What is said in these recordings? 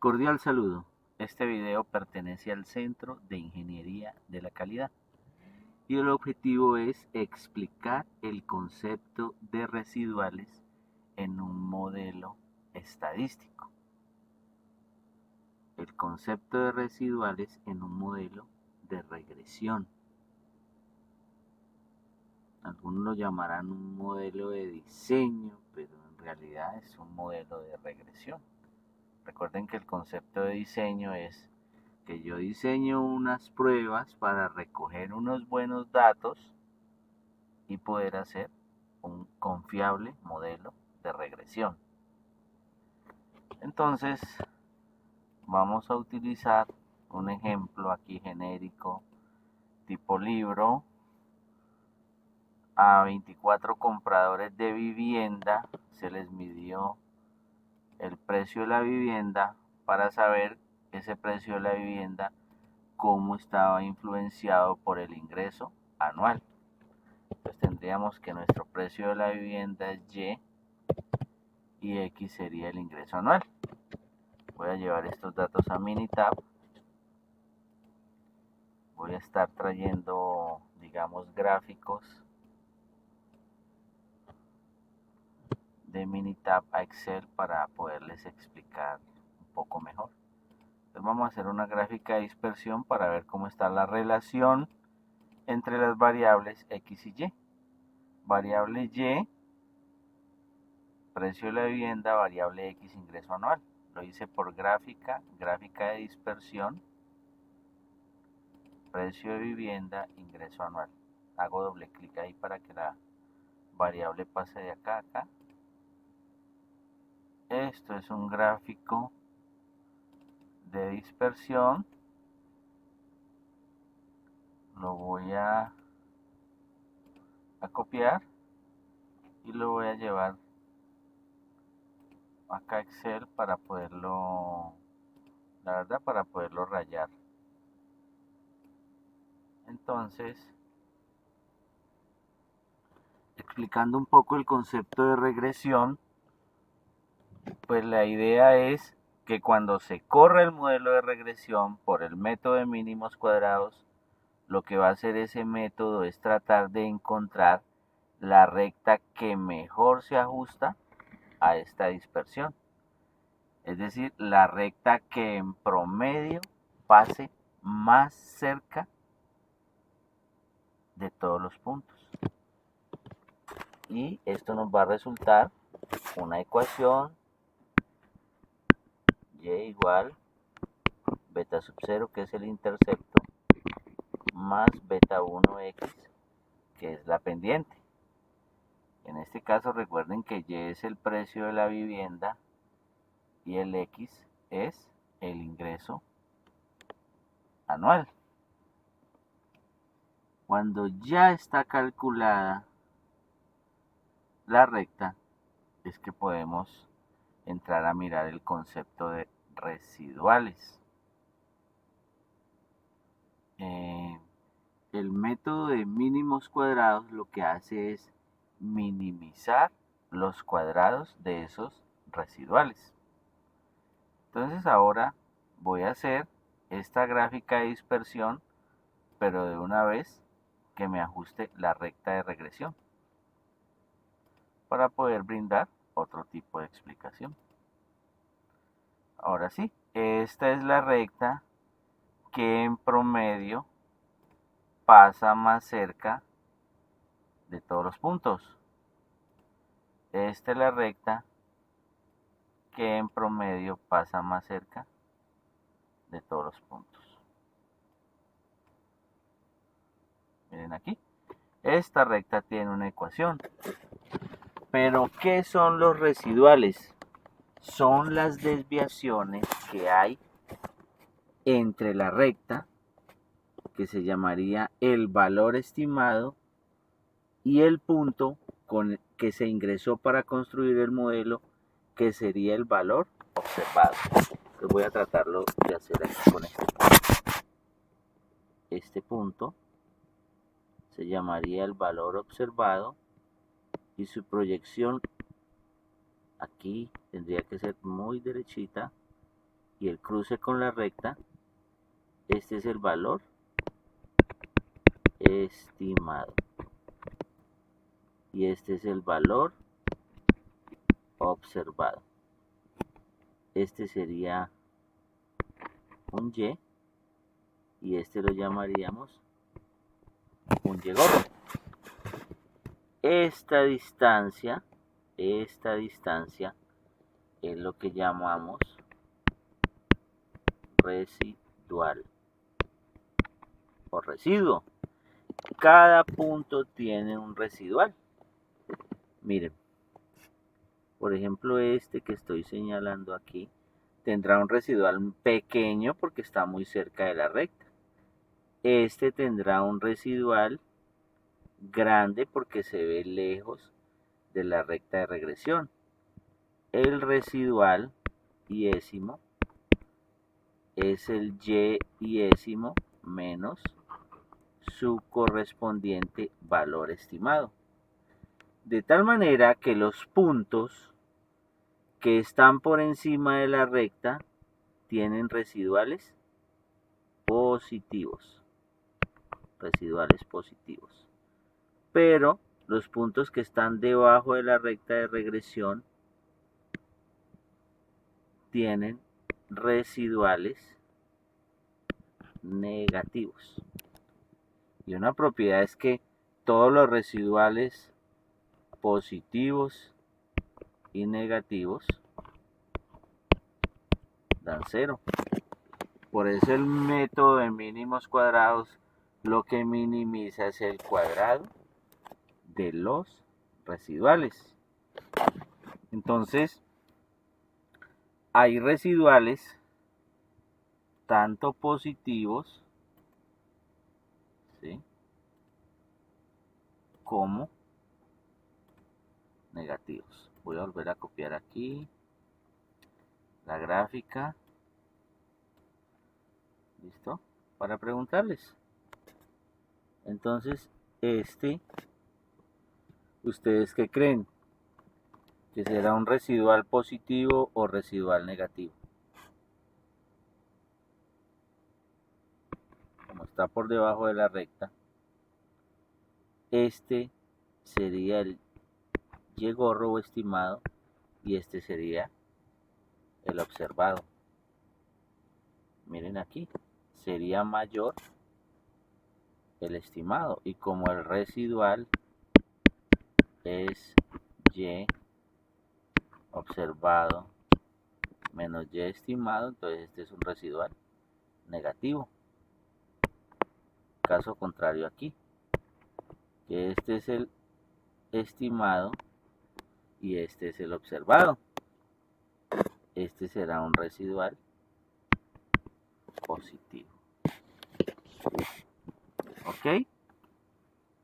Cordial saludo. Este video pertenece al Centro de Ingeniería de la Calidad y el objetivo es explicar el concepto de residuales en un modelo estadístico. El concepto de residuales en un modelo de regresión. Algunos lo llamarán un modelo de diseño, pero en realidad es un modelo de regresión. Recuerden que el concepto de diseño es que yo diseño unas pruebas para recoger unos buenos datos y poder hacer un confiable modelo de regresión. Entonces, vamos a utilizar un ejemplo aquí genérico tipo libro. A 24 compradores de vivienda se les midió el precio de la vivienda para saber ese precio de la vivienda cómo estaba influenciado por el ingreso anual. Pues tendríamos que nuestro precio de la vivienda es Y X sería el ingreso anual. Voy a llevar estos datos a Minitab. Voy a estar trayendo, digamos, gráficos de Minitab a Excel para poderles explicar un poco mejor. Entonces vamos a hacer una gráfica de dispersión para ver cómo está la relación entre las variables X y Y. Variable Y, precio de la vivienda, variable X, ingreso anual. Lo hice por gráfica de dispersión, precio de vivienda, ingreso anual. Hago doble clic ahí para que la variable pase de acá a acá. Esto es un gráfico de dispersión. Lo voy a copiar y lo voy a llevar acá a Excel para poderlo, para poderlo rayar. Entonces, explicando un poco el concepto de regresión, pues la idea es que cuando se corre el modelo de regresión por el método de mínimos cuadrados, lo que va a hacer ese método es tratar de encontrar la recta que mejor se ajusta a esta dispersión. Es decir, la recta que en promedio pase más cerca de todos los puntos. Y esto nos va a resultar una ecuación y igual beta sub 0, que es el intercepto, más beta 1x, que es la pendiente. En este caso recuerden que y es el precio de la vivienda y el x es el ingreso anual. Cuando ya está calculada la recta, es que podemos entrar a mirar el concepto de residuales. El método de mínimos cuadrados lo que hace es minimizar los cuadrados de esos residuales. Entonces ahora voy a hacer esta gráfica de dispersión, pero de una vez que me ajuste la recta de regresión para poder brindar otro tipo de explicación. Ahora sí, esta es la recta que en promedio pasa más cerca de todos los puntos. Esta es la recta que en promedio pasa más cerca de todos los puntos. Miren aquí, esta recta tiene una ecuación. Pero ¿qué son los residuales? Son las desviaciones que hay entre la recta, que se llamaría el valor estimado, y el punto con que se ingresó para construir el modelo, que sería el valor observado. Entonces voy a tratarlo de hacer aquí con este punto. Este punto se llamaría el valor observado y su proyección aquí tendría que ser muy derechita y el cruce con la recta, este es el valor estimado y este es el valor observado. Este sería un y este lo llamaríamos un y-gorro. Esta distancia es lo que llamamos residual o residuo. Cada punto tiene un residual. Miren, por ejemplo, este que estoy señalando aquí tendrá un residual pequeño porque está muy cerca de la recta. Este tendrá un residual grande porque se ve lejos de la recta de regresión. El residual iésimo es el y iésimo menos su correspondiente valor estimado. De tal manera que los puntos que están por encima de la recta tienen residuales positivos. Pero los puntos que están debajo de la recta de regresión tienen residuales negativos. Y una propiedad es que todos los residuales positivos y negativos dan 0. Por eso el método de mínimos cuadrados lo que minimiza es el cuadrado de los residuales. Entonces, hay residuales tanto positivos, ¿sí?, como negativos. Voy a volver a copiar aquí la gráfica. ¿Listo? Para preguntarles. Entonces, ¿ustedes qué creen? ¿Que será un residual positivo o residual negativo? Como está por debajo de la recta, este sería el y-gorro o estimado y este sería el observado. Miren aquí, sería mayor el estimado y como el residual es y observado menos y estimado, entonces este es un residual negativo. Caso contrario aquí, que este es el estimado y este es el observado. Este será un residual positivo. ¿Ok?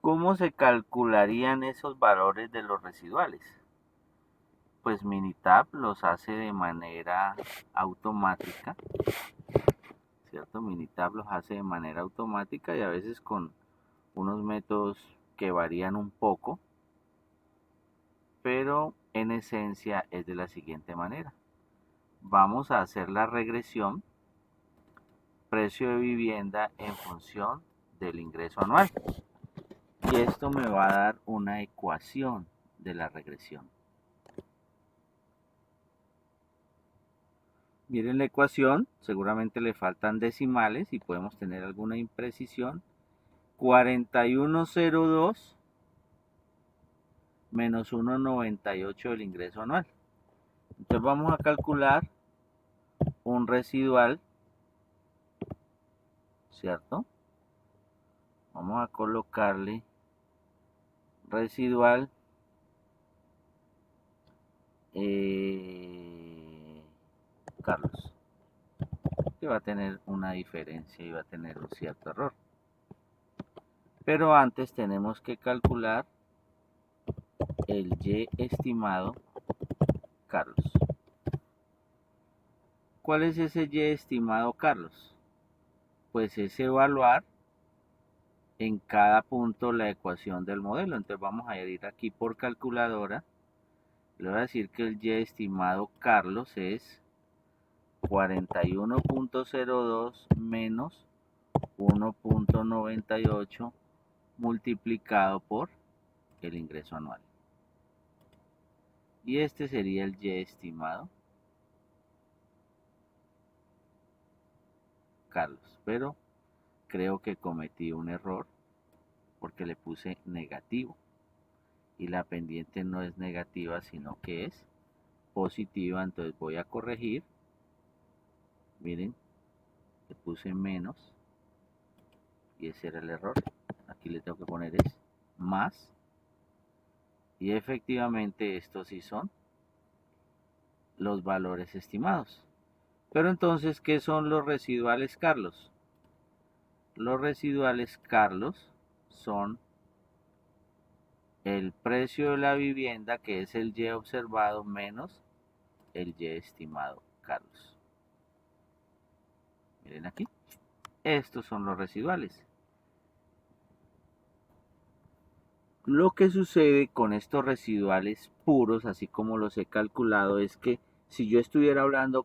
¿Cómo se calcularían esos valores de los residuales? Pues Minitab los hace de manera automática, ¿cierto? Minitab los hace de manera automática y a veces con unos métodos que varían un poco, pero en esencia es de la siguiente manera. Vamos a hacer la regresión precio de vivienda en función del ingreso anual. Y esto me va a dar una ecuación de la regresión. Miren la ecuación, seguramente le faltan decimales y podemos tener alguna imprecisión. 4102 menos 1,98 del ingreso anual. Entonces vamos a calcular un residual, ¿cierto? Vamos a colocarle residual Carlos, que va a tener una diferencia y va a tener un cierto error. Pero antes tenemos que calcular el y estimado Carlos. ¿Cuál es ese y estimado Carlos? Pues es evaluar en cada punto la ecuación del modelo. Entonces vamos a ir aquí por calculadora. Le voy a decir que el y estimado Carlos es 41.02 menos 1.98 multiplicado por el ingreso anual. Y este sería el Y estimado, Carlos. Pero creo que cometí un error porque le puse negativo. Y la pendiente no es negativa, sino que es positiva. Entonces voy a corregir. Miren, le puse menos. Y ese era el error. Aquí le tengo que poner es más. Y efectivamente estos sí son los valores estimados. Pero entonces, ¿qué son los residuales, Carlos? Los residuales, Carlos, son el precio de la vivienda, que es el Y observado, menos el Y estimado, Carlos. Miren aquí. Estos son los residuales. Lo que sucede con estos residuales puros, así como los he calculado, es que si yo estuviera hablando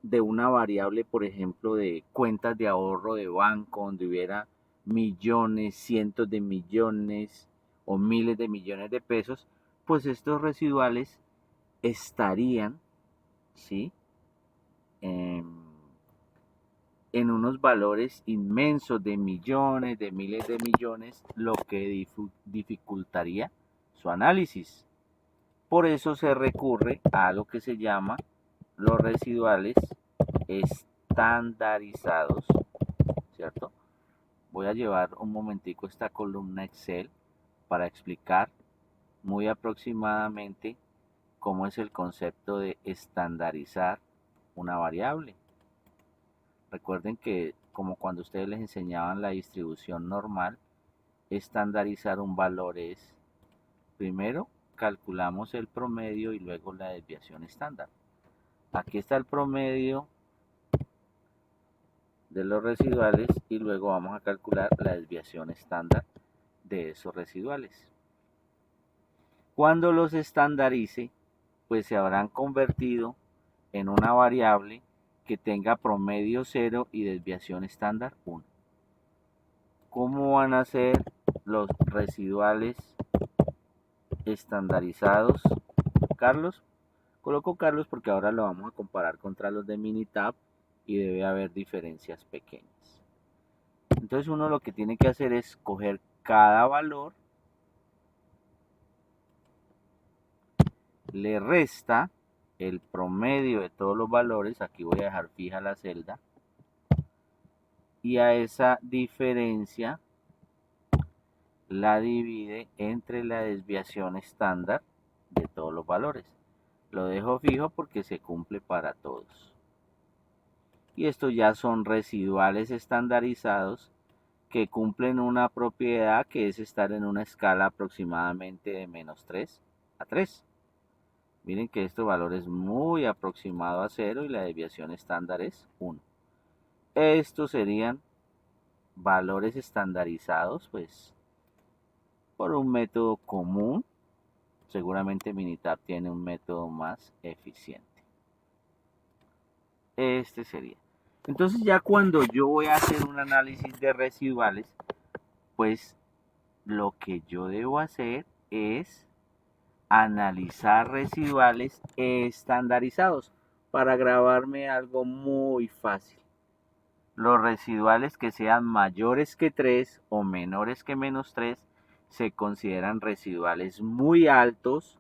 de una variable, por ejemplo, de cuentas de ahorro de banco, donde hubiera millones, cientos de millones o miles de millones de pesos, pues estos residuales estarían, ¿sí? En unos valores inmensos de millones, de miles de millones, lo que dificultaría su análisis. Por eso se recurre a lo que se llama los residuales estandarizados, ¿cierto? Voy a llevar un momentico esta columna Excel para explicar muy aproximadamente cómo es el concepto de estandarizar una variable. Recuerden que como cuando ustedes les enseñaban la distribución normal, estandarizar un valor es, primero calculamos el promedio y luego la desviación estándar. Aquí está el promedio de los residuales y luego vamos a calcular la desviación estándar de esos residuales. Cuando los estandarice, pues se habrán convertido en una variable que tenga promedio 0 y desviación estándar 1. ¿Cómo van a ser los residuales estandarizados, Carlos? Coloco Carlos porque ahora lo vamos a comparar contra los de Minitab y debe haber diferencias pequeñas. Entonces uno lo que tiene que hacer es coger cada valor, le resta el promedio de todos los valores, aquí voy a dejar fija la celda, y a esa diferencia la divide entre la desviación estándar de todos los valores. Lo dejo fijo porque se cumple para todos. Y estos ya son residuales estandarizados que cumplen una propiedad que es estar en una escala aproximadamente de menos 3 a 3. Miren que este valor es muy aproximado a 0 y la desviación estándar es 1. Estos serían valores estandarizados, pues, por un método común. Seguramente Minitab tiene un método más eficiente. Este sería. Entonces ya cuando yo voy a hacer un análisis de residuales, pues lo que yo debo hacer es analizar residuales estandarizados para grabarme algo muy fácil. Los residuales que sean mayores que 3 o menores que menos 3 se consideran residuales muy altos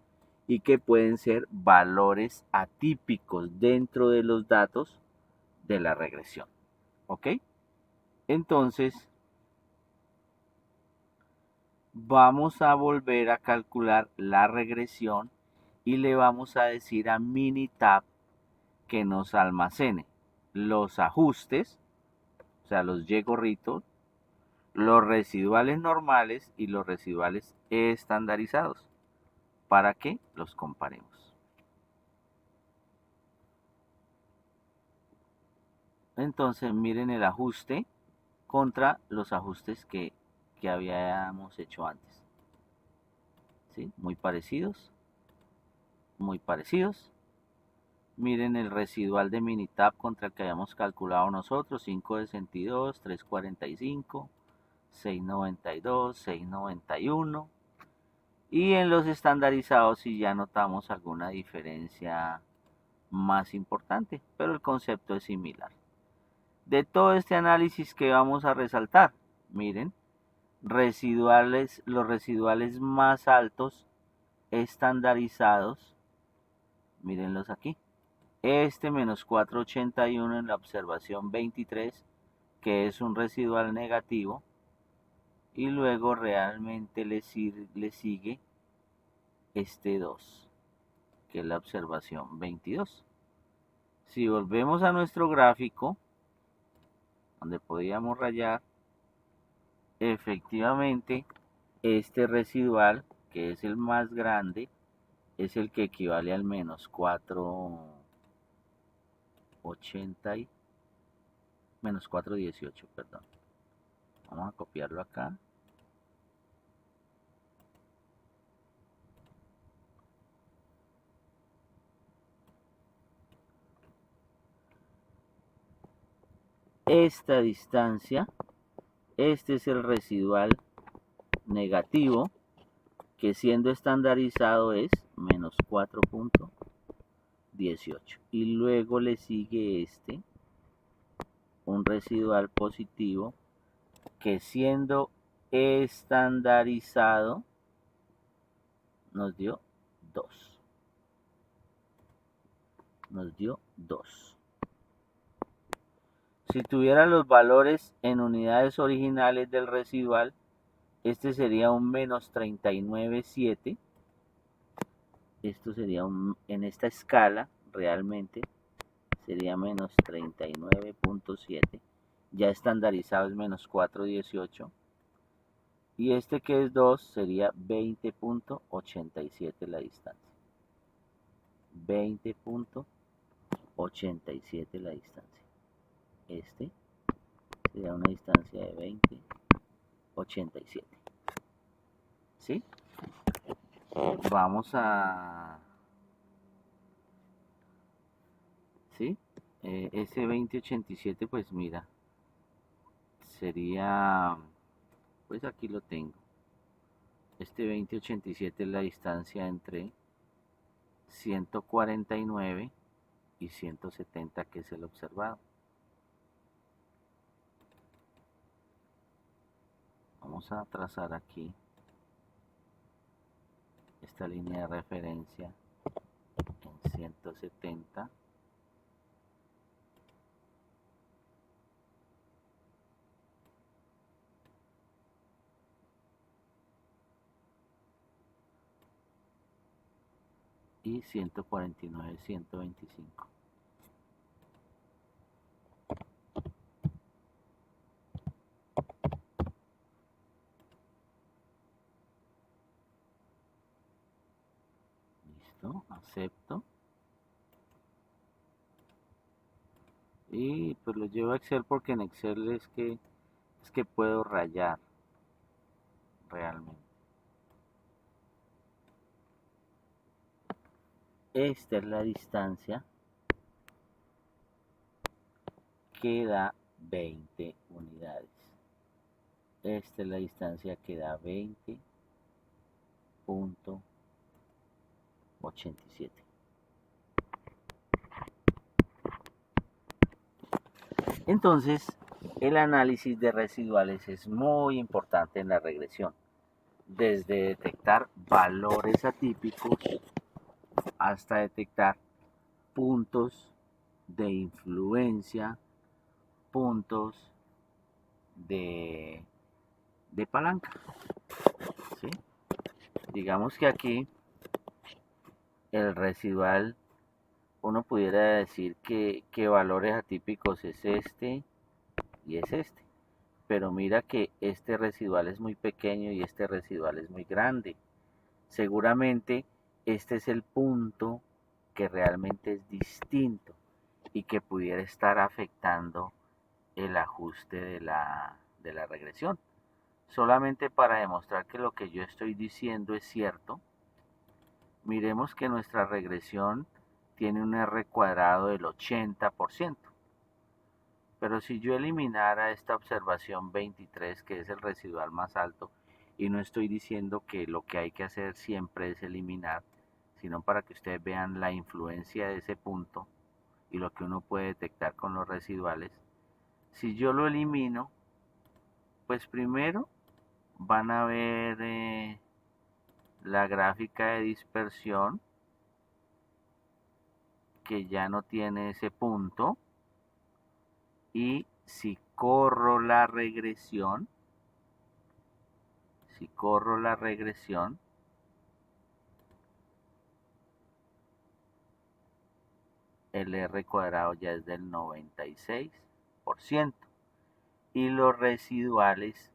y que pueden ser valores atípicos dentro de los datos de la regresión. ¿Ok? Entonces, vamos a volver a calcular la regresión y le vamos a decir a Minitab que nos almacene los ajustes, o sea, los Y gorritos, los residuales normales y los residuales estandarizados, para que los comparemos. Entonces miren el ajuste contra los ajustes que habíamos hecho antes. ¿Sí? Muy parecidos, muy parecidos. Miren el residual de Minitab contra el que habíamos calculado nosotros, 5.62, 3.45, 6.92, 6.91. Y en los estandarizados sí ya notamos alguna diferencia más importante, pero el concepto es similar. De todo este análisis que vamos a resaltar, miren, los residuales más altos estandarizados, mírenlos aquí. Este menos 481 en la observación 23, que es un residual negativo, y luego realmente le sigue este 2, que es la observación 22. Si volvemos a nuestro gráfico, donde podíamos rayar, efectivamente este residual, que es el más grande, es el que equivale al menos 418, perdón. Vamos a copiarlo acá. Esta distancia, este es el residual negativo, que siendo estandarizado es menos 4.18. Y luego le sigue este, un residual positivo, que siendo estandarizado nos dio 2. Si tuviera los valores en unidades originales del residual, este sería un menos 39.7. Esto sería en esta escala, realmente sería menos 39.7. Ya estandarizado es menos 4.18. Y este que es 2 sería 20.87 la distancia. 20.87 la distancia. Este sería una distancia de 20.87. ¿Sí? Vamos a... ¿Sí? Ese 20.87, pues mira, sería... Pues aquí lo tengo. Este 20.87 es la distancia entre 149 y 170, que es el observado. Vamos a trazar aquí esta línea de referencia en 170. Y 149, 125. Listo, acepto. Y pues lo llevo a Excel porque en Excel es que puedo rayar realmente. Esta es la distancia que da 20 unidades. Esta es la distancia que da 20.87. Entonces, el análisis de residuales es muy importante en la regresión. Desde detectar valores atípicos hasta detectar puntos de influencia, puntos de palanca. ¿Sí? Digamos que aquí el residual, uno pudiera decir que valores atípicos es este y es este. Pero mira que este residual es muy pequeño y este residual es muy grande. Seguramente este es el punto que realmente es distinto y que pudiera estar afectando el ajuste de la regresión. Solamente para demostrar que lo que yo estoy diciendo es cierto, miremos que nuestra regresión tiene un R cuadrado del 80%. Pero si yo eliminara esta observación 23, que es el residual más alto, y no estoy diciendo que lo que hay que hacer siempre es eliminar, sino para que ustedes vean la influencia de ese punto y lo que uno puede detectar con los residuales. Si yo lo elimino, pues primero van a ver la gráfica de dispersión, que ya no tiene ese punto, y si corro la regresión, el R cuadrado ya es del 96%. Y los residuales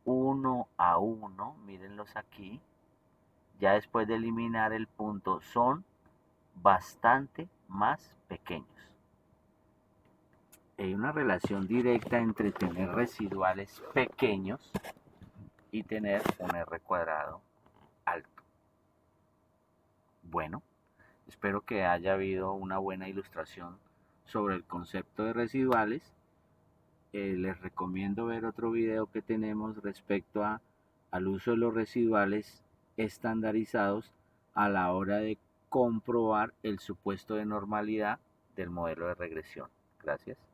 1 a 1, mírenlos aquí, ya después de eliminar el punto, son bastante más pequeños. Hay una relación directa entre tener residuales pequeños y tener un R cuadrado alto. Bueno, espero que haya habido una buena ilustración sobre el concepto de residuales. Les recomiendo ver otro video que tenemos respecto al uso de los residuales estandarizados a la hora de comprobar el supuesto de normalidad del modelo de regresión. Gracias.